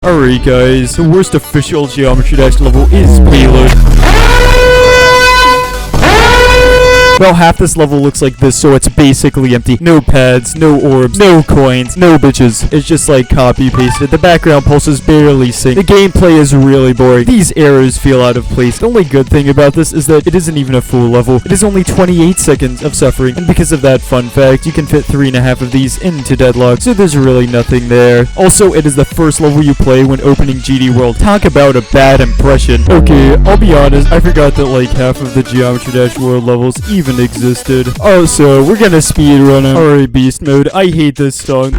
Alright guys, the worst official Geometry Dash level is Payload. About half this level looks like this, so it's basically empty. No pads, no orbs, no coins, no bitches. It's just like copy pasted. The background pulses barely sync. The gameplay is really boring. These errors feel out of place. The only good thing about this is that it isn't even a full level. It is only 28 seconds of suffering, and because of that fun fact, you can fit 3.5 of these into Deadlock, so there's really nothing there. Also, it is the first level you play when opening GD World. Talk about a bad impression. Okay, I'll be honest, I forgot that like half of the Geometry Dash World levels even existed. Also, we're gonna speedrun it. Alright, beast mode. I hate this song.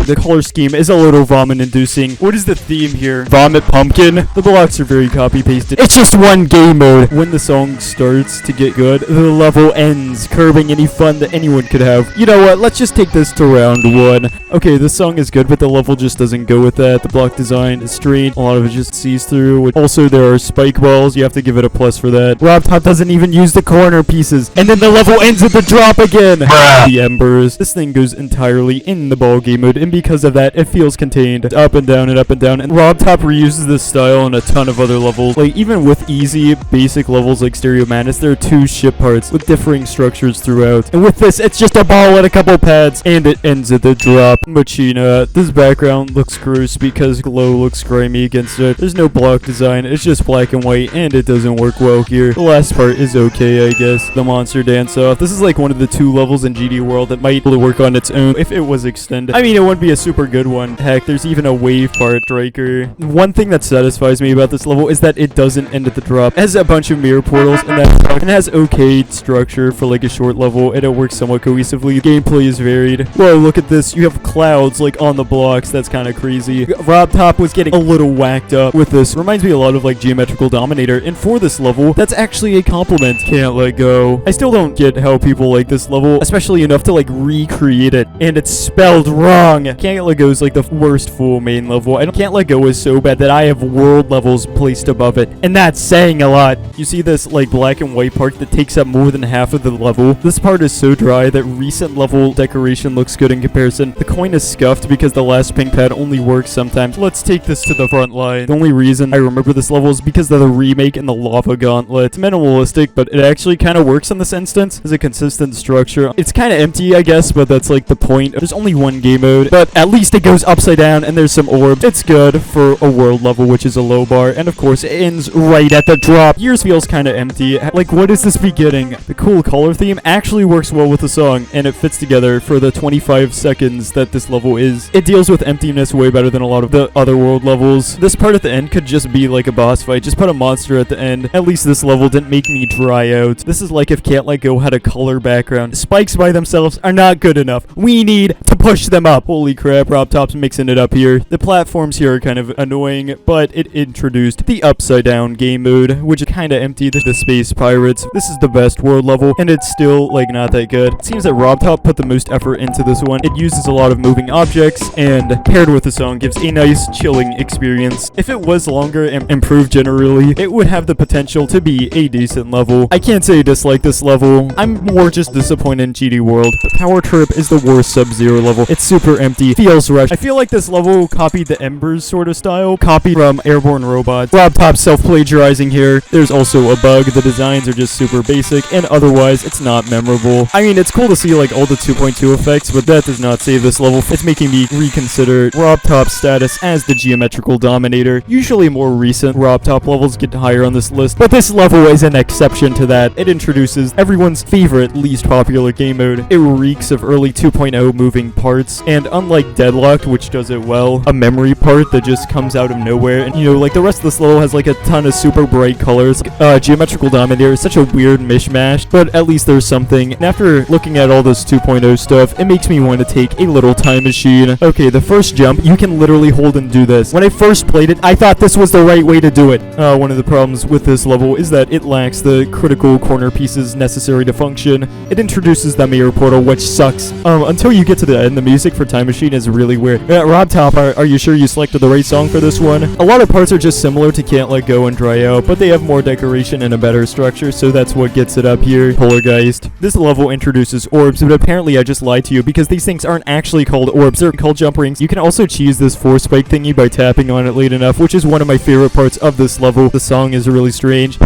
The color scheme is a little vomit-inducing. What is the theme here? Vomit pumpkin? The blocks are very copy-pasted. It's just one game mode. When the song starts to get good, the level ends, curbing any fun that anyone could have. You know what? Let's just take this to round 1. Okay, the song is good, but the level just doesn't go with that. The block design is strange. A lot of it just sees through. Also, there are spike balls. You have to give it a plus for that. RobTop doesn't even use the corner pieces. And then the level ends at the drop again. The Embers. This thing goes entirely in the ball game mode, and because of that, it feels contained. It's up and down and up and down, and RobTop reuses this style in a ton of other levels. Like, even with easy, basic levels like Stereo Madness, there are 2 ship parts with differing structures throughout. And with this, it's just a ball and a couple pads, and it ends at the drop. Machina. This background looks gross because glow looks grimy against it. There's no block design, it's just black and white, and it doesn't work well here. The last part is okay, I guess. The monster dance-off. This is like one of the 2 levels in GD World that might really work on its own if it was extended. I mean, it wouldn't be a super good one. Heck, there's even a wave part, Striker. One thing that satisfies me about this level is that it doesn't end at the drop. It has a bunch of mirror portals, and it has okay structure for like a short level, and it works somewhat cohesively. The gameplay is varied. Whoa, look at this. You have clouds like on the blocks. That's kind of crazy. RobTop was getting a little whacked up with this. Reminds me a lot of like Geometrical Dominator, and for this level, that's actually a compliment. Can't let go. I still don't get how people like this level, especially enough to like recreate it, and it's spelled wrong. Can't Let Go is like the worst full main level. Can't Let Go is so bad that I have world levels placed above it, and that's saying a lot. You see this like black and white part that takes up more than half of the level. This part is so dry that recent level decoration looks good in comparison. The coin is scuffed because the last pink pad only works sometimes. Let's take this to the front line. The only reason I remember this level is because of the remake and the lava gauntlet. It's minimalistic, but it actually kind of works in this instance. It's a consistent structure. It's kind of empty, I guess, but that's like the point. There's only one game mode, but at least it goes upside down and there's some orbs. It's good for a world level, which is a low bar, and of course it ends right at the drop. Yours feels kind of empty. Like, what is this beginning? The cool color theme actually works well with the song, and it fits together for the 25 seconds that this level is. It deals with emptiness way better than a lot of the other world levels. This part at the end could just be like a boss fight. Just put a monster at the end. At least this level didn't make me dry out. This is like if Can't Let Go had a color background. Spikes by themselves are not good enough. We need to push them up. Holy crap, RobTop's mixing it up here. The platforms here are kind of annoying, but it introduced the upside down game mode, which is kind of empty. The space pirates. This is the best world level, and it's still like not that good. It seems that RobTop put the most effort into this one. It uses a lot of moving objects, and paired with the song gives a nice chilling experience. If it was longer and improved generally, it would have the potential to be a decent level. I can't say I dislike this level. I'm more just disappointed in GD World. The Power Trip is the worst Subzero level. It's super empty, feels rushed. I feel like this level copied the EMBERS sort of style, copied from Airborne Robots. RobTop self-plagiarizing here. There's also a bug. The designs are just super basic, and otherwise, it's not memorable. I mean, it's cool to see like all the 2.2 effects, but that does not save this level. It's making me reconsider RobTop's status as the Geometrical Dominator. Usually more recent RobTop levels get higher on this list, but this level is an exception to that. It introduces everyone's favorite, least popular game mode. It reeks of early 2.0 moving parts, and unlike Deadlocked, which does it well, a memory part that just comes out of nowhere, and you know, like the rest of this level has like a ton of super bright colors. Geometrical Dominator is such a weird mishmash, but at least there's something. And after looking at all this 2.0 stuff, it makes me want to take a little time machine. Okay, the first jump, you can literally hold and do this. When I first played it, I thought this was the right way to do it. One of the problems with this level is that it lacks the critical corner pieces necessary to function. It introduces the mirror portal, which sucks. Until you get to the end, the music for time machine is really weird. Rob Top, are you sure you selected the right song for this one? A lot of parts are just similar to Can't Let Go and Dry Out, but they have more decoration and a better structure, so that's what gets it up here. Poltergeist. This level introduces orbs, but apparently I just lied to you because these things aren't actually called orbs, they're called jump rings. You can also cheese this 4-spike thingy by tapping on it late enough, which is one of my favorite parts of this level. The song is really strange.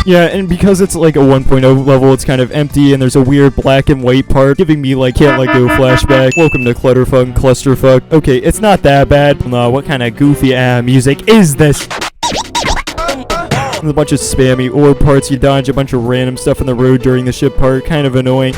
Yeah, and because it's like a 1.0 level, it's kind of empty, and there's a weird black and white part, giving me like Can't Let Go flashback. Welcome to Clusterfuck. Okay, it's not that bad. No, what kind of goofy music is this? There's a bunch of spammy orb parts, you dodge a bunch of random stuff in the road during the ship part, kind of annoying.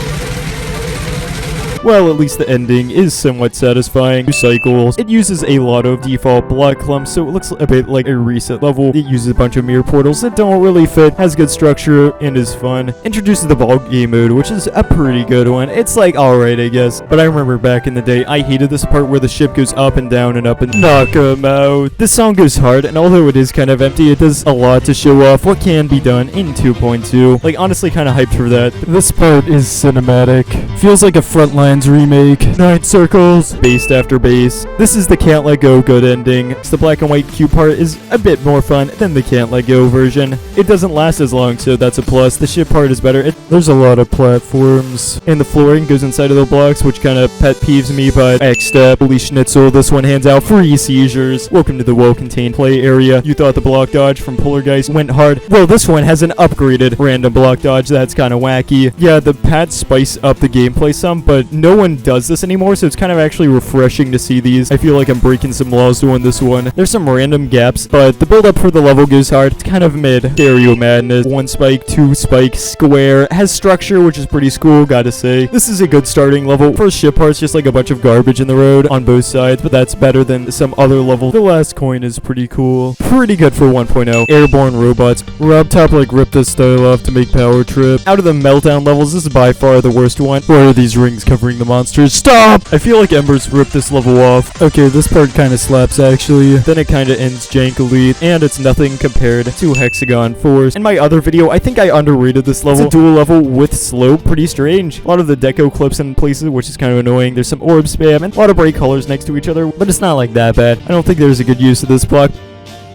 Well, at least the ending is somewhat satisfying. 2 cycles. It uses a lot of default block clumps, so it looks a bit like a reset level. It uses a bunch of mirror portals that don't really fit, has good structure, and is fun. Introduces the ball game mode, which is a pretty good one. It's like alright, I guess. But I remember back in the day, I hated this part where the ship goes up and down and up and knock 'em out. This song goes hard, and although it is kind of empty, it does a lot to show off what can be done in 2.2. Like, honestly, kind of hyped for that. This part is cinematic. Feels like a Frontlines remake. 9 circles, base after base. This is the Can't Let Go good ending. The black and white cube part is a bit more fun than the Can't Let Go version. It doesn't last as long, so that's a plus. The ship part is better. There's a lot of platforms, and the flooring goes inside of the blocks, which kind of pet peeves me, but X-Step, Holy Schnitzel, this one hands out free seizures. Welcome to the well-contained play area. You thought the block dodge from Poltergeist went hard. Well, this one has an upgraded random block dodge that's kind of wacky. Yeah, the pads spice up the gameplay some, but no one does this anymore, so it's kind of actually refreshing to see these. I feel like I'm breaking some laws doing this one. There's some random gaps, but the build up for the level goes hard. It's kind of mid. Stereo Madness. 1 spike, 2 spike, square. Has structure, which is pretty cool, gotta say. This is a good starting level. First ship part's just like a bunch of garbage in the road on both sides, but that's better than some other level. The last coin is pretty cool. Pretty good for 1.0. Airborne robots. Rob Top like ripped this style off to make Power Trip. Out of the Meltdown levels, this is by far the worst one. Where are these rings covering the monster? Stop! I feel like EMBERS ripped this level off. Okay, this part kind of slaps actually. Then it kind of ends jankily, and it's nothing compared to Hexagon Force. In my other video, I think I underrated this level. It's a dual level with slope, pretty strange. A lot of the deco clips in places, which is kind of annoying. There's some orb spam and a lot of bright colors next to each other, but it's not like that bad. I don't think there's a good use of this block.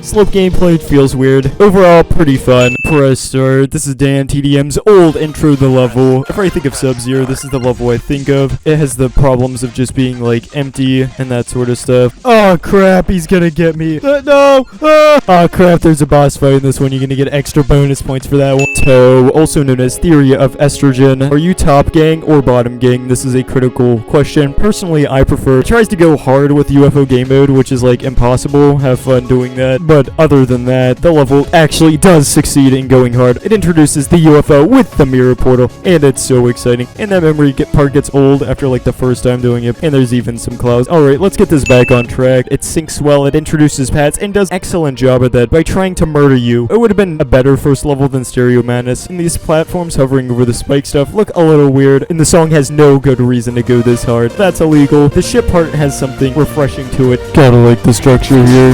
Slope gameplay feels weird. Overall, pretty fun. Press start. This is Dan TDM's old intro to the level. If I think of Subzero, this is the level I think of. It has the problems of just being like empty and that sort of stuff. Oh crap, he's gonna get me. No! Oh crap, there's a boss fight in this one. You're gonna get extra bonus points for that one. Toe, also known as Theory of Estrogen. Are you top gang or bottom gang? This is a critical question. Personally, I prefer. It tries to go hard with UFO game mode, which is like impossible. Have fun doing that. But other than that, the level actually does succeed in going hard. It introduces the UFO with the mirror portal, and it's so exciting. And that memory part gets old after like the first time doing it, and there's even some clouds. Alright, let's get this back on track. It syncs well, it introduces paths, and does excellent job at that by trying to murder you. It would have been a better first level than Stereo Madness. And these platforms hovering over the spike stuff look a little weird, and the song has no good reason to go this hard. That's illegal. The ship part has something refreshing to it. Gotta like the structure here.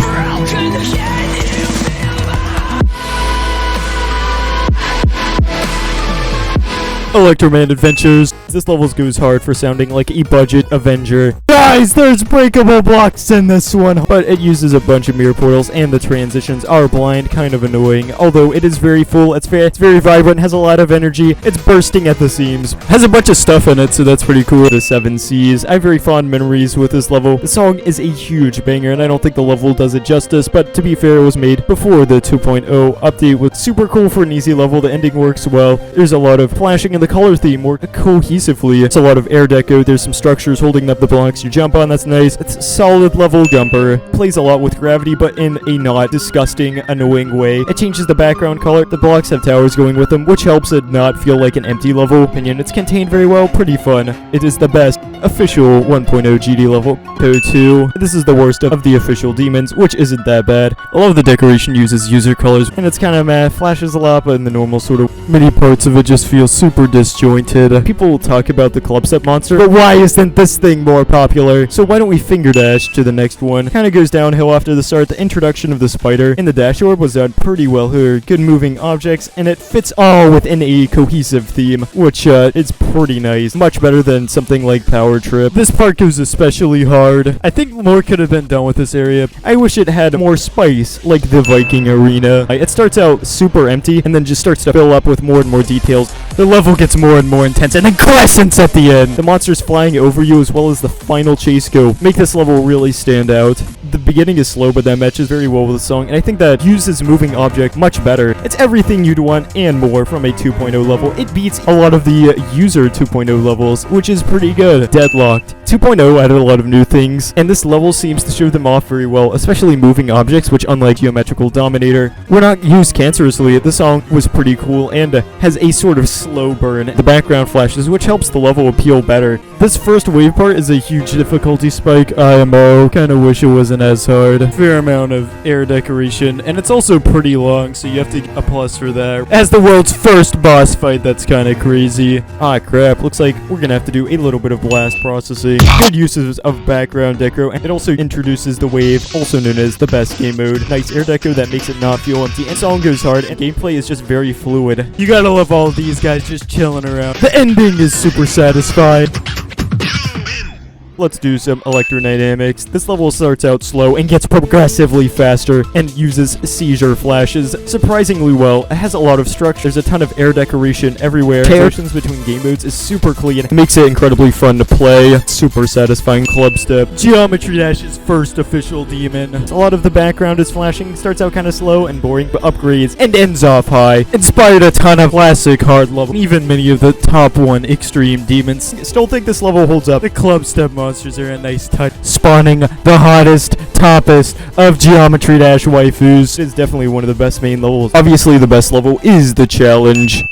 ELECTROMAN Adventures. This level goes hard for sounding like a budget Avenger. Guys, there's breakable blocks in this one, but it uses a bunch of mirror portals and the transitions are blind, kind of annoying. Although it is very full, it's very vibrant, has a lot of energy, it's bursting at the seams. Has a bunch of stuff in it, so that's pretty cool. The 7 Seas. I have very fond memories with this level. The song is a huge banger, and I don't think the level does it justice, but to be fair, it was made before the 2.0 update. Was super cool for an easy level. The ending works well. There's a lot of flashing in the color theme work cohesively. It's a lot of air deco. There's some structures holding up the blocks you jump on. That's nice. It's a solid level jumper. Plays a lot with gravity, but in a not disgusting, annoying way. It changes the background color. The blocks have towers going with them, which helps it not feel like an empty level. Opinion. It's contained very well. Pretty fun. It is the best official 1.0 GD level. Code 2. This is the worst of the official demons, which isn't that bad. A lot of the decoration uses user colors, and it's kind of meh. Flashes a lot, but in the normal sort of mini parts of it just feel super disjointed. People will talk about the club step monster, but why isn't this thing more popular? So why don't we finger dash to the next one? Kind of goes downhill after the start. The introduction of the spider and the dash orb was done pretty well here. Good moving objects, and it fits all within a cohesive theme, which is pretty nice. Much better than something like Power Trip. This part goes especially hard. I think more could have been done with this area. I wish it had more spice, like the Viking arena. It starts out super empty, and then just starts to fill up with more and more details. The level gets more and more intense, and then crescents at the end. The monsters flying over you, as well as the final chase go, make this level really stand out. The beginning is slow, but that matches very well with the song, and I think that uses moving object much better. It's everything you'd want and more from a 2.0 level. It beats a lot of the user 2.0 levels, which is pretty good. Deadlocked. 2.0 added a lot of new things, and this level seems to show them off very well, especially moving objects, which unlike Geometrical Dominator, were not used cancerously. The song was pretty cool and has a sort of slow burn. The background flashes, which helps the level appeal better. This first wave part is a huge difficulty spike. IMO. Kinda wish it wasn't as hard. Fair amount of air decoration, and it's also pretty long, so you have to get a plus for that. As the world's first boss fight, that's kinda crazy. Ah crap, looks like we're gonna have to do a little bit of blast processing. Good uses of background deco, and it also introduces the wave, also known as the best game mode. Nice air deco that makes it not feel empty, and song goes hard, and gameplay is just very fluid. You gotta love all of these guys just chilling around. The ending is super satisfying. Let's do some electrodynamics. This level starts out slow and gets progressively faster and uses seizure flashes surprisingly well. It has a lot of structure. There's a ton of air decoration everywhere. Transitions between game modes is super clean. It makes it incredibly fun to play. Super satisfying club step. Geometry Dash's first official demon. A lot of the background is flashing. Starts out kind of slow and boring, but upgrades and ends off high. Inspired a ton of classic hard levels. Even many of the top 1 extreme demons. Still think this level holds up. The club step monsters are a nice touch, spawning the hottest, toppest of Geometry Dash waifus. It's definitely one of the best main levels. Obviously, the best level is the challenge.